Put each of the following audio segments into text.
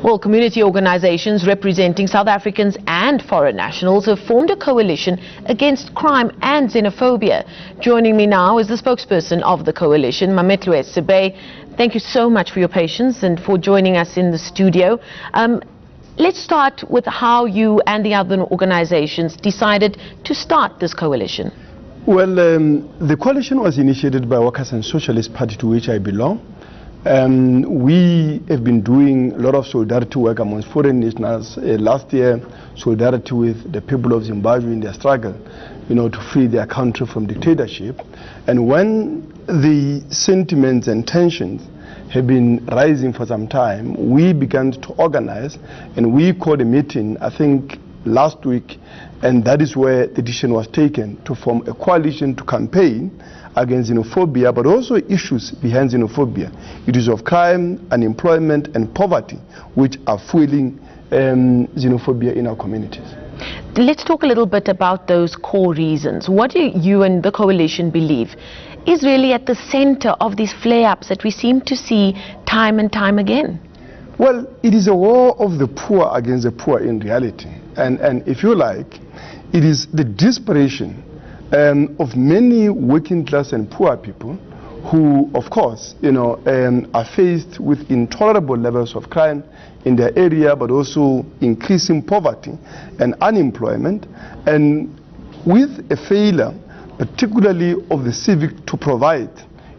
Well, community organizations representing South Africans and foreign nationals have formed a coalition against crime and xenophobia. Joining me now is the spokesperson of the coalition, Mametlwe Sebe. Thank you so much for your patience and for joining us in the studio. Let's start with how you and the other organizations decided to start this coalition. Well, the coalition was initiated by Workers' and Socialist Party, to which I belong. We have been doing a lot of solidarity work amongst foreign nationals. Last year, solidarity with the people of Zimbabwe in their struggle, to free their country from dictatorship. And when the sentiments and tensions have been rising for some time, we began to organize, and we called a meeting, I think, last week, and that is where the decision was taken to form a coalition to campaign against xenophobia, but also issues behind xenophobia. It is of crime, unemployment, and poverty, which are fueling xenophobia in our communities. Let's talk a little bit about those core reasons. What do you and the coalition believe is really at the center of these flare-ups that we seem to see time and time again? Well, it is a war of the poor against the poor in reality. And if you like, it is the desperation of many working class and poor people who, of course, are faced with intolerable levels of crime in their area, but also increasing poverty and unemployment, and with a failure, particularly of the civic, to provide,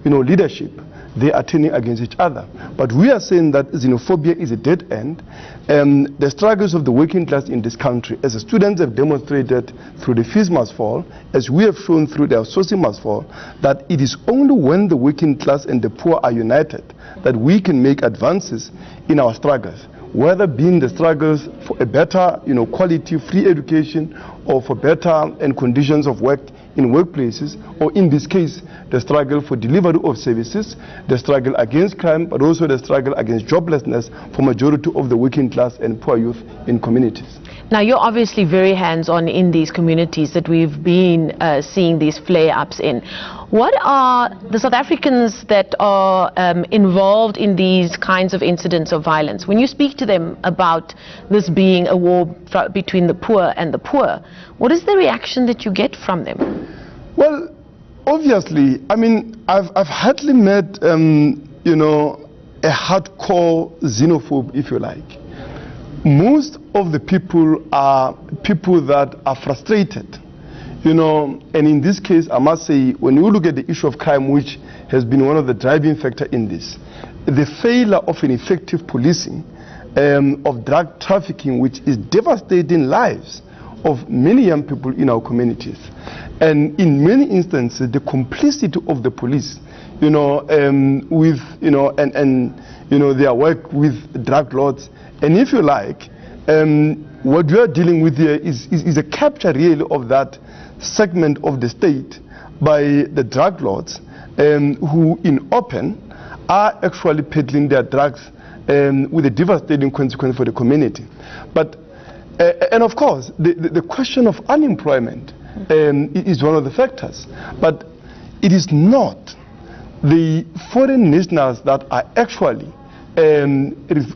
leadership. They are turning against each other. But we are saying that xenophobia is a dead end. The struggles of the working class in this country, as the students have demonstrated through the fees must fall, as we have shown through the outsourcing must fall, that it is only when the working class and the poor are united that we can make advances in our struggles, whether being the struggles for a better, quality, free education, or for better and conditions of work in workplaces, or in this case, the struggle for delivery of services, the struggle against crime, but also the struggle against joblessness for majority of the working class and poor youth in communities. Now, you're obviously very hands-on in these communities that we've been seeing these flare-ups in. What are the South Africans that are involved in these kinds of incidents of violence? When you speak to them about this being a war between the poor and the poor, what is the reaction that you get from them? Well, obviously, I've hardly met, a hardcore xenophobe, if you like. Most of the people are people that are frustrated, and in this case, I must say, when you look at the issue of crime, which has been one of the driving factors in this, the failure of an effective policing of drug trafficking, which is devastating lives of many young people in our communities, and in many instances, the complicity of the police, with their work with drug lords. And if you like, what we are dealing with here is a capture really of that segment of the state by the drug lords, who in open are actually peddling their drugs with a devastating consequence for the community. But and of course, the question of unemployment is one of the factors. But it is not the foreign nationals that are actually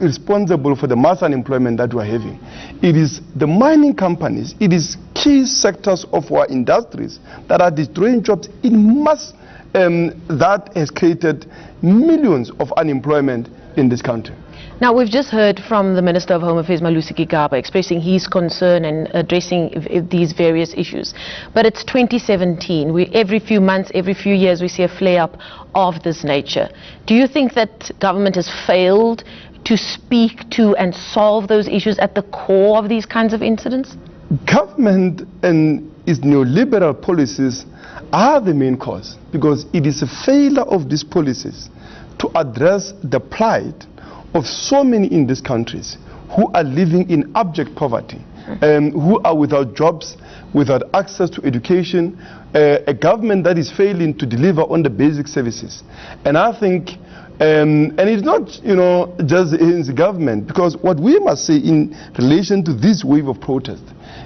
responsible for the mass unemployment that we're having. It is the mining companies, it is key sectors of our industries that are destroying jobs in mass, that has created millions of unemployment in this country. Now, we've just heard from the Minister of Home Affairs, Malusi Gigaba, expressing his concern and addressing these various issues. But it's 2017. Every few months, every few years, we see a flare-up of this nature. Do you think that government has failed to speak to and solve those issues at the core of these kinds of incidents? Government and its neoliberal policies are the main cause, because it is a failure of these policies to address the plight of so many in these countries who are living in abject poverty, who are without jobs, without access to education, a government that is failing to deliver on the basic services. And I think, and it's not, just in the government, because what we must say in relation to this wave of protest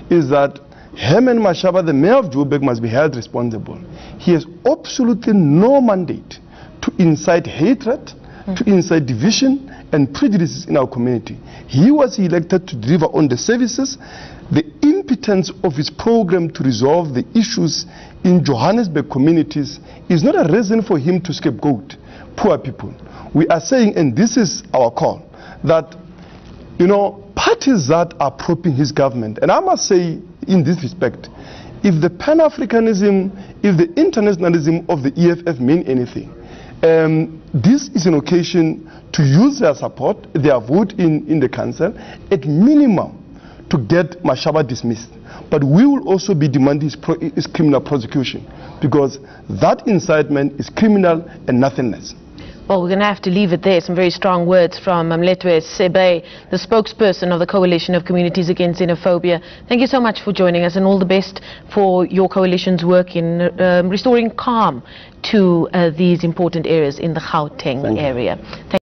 is that Herman Mashaba, the mayor of Joburg, must be held responsible. He has absolutely no mandate to incite hatred, to incite division, and prejudices in our community. He was elected to deliver on the services. The impotence of his program to resolve the issues in Johannesburg communities is not a reason for him to scapegoat poor people. We are saying, and this is our call, that, you know, parties that are propping his government, and I must say in this respect, if the Pan-Africanism, if the internationalism of the EFF mean anything, this is an occasion to use their support, their vote in the council, at minimum, to get Mashaba dismissed. But we will also be demanding his criminal prosecution, because that incitement is criminal and nothing less. Well, we're going to have to leave it there. Some very strong words from Mamletwe the spokesperson of the Coalition of Communities Against Xenophobia. Thank you so much for joining us, and all the best for your coalition's work in restoring calm to these important areas in the Gauteng area.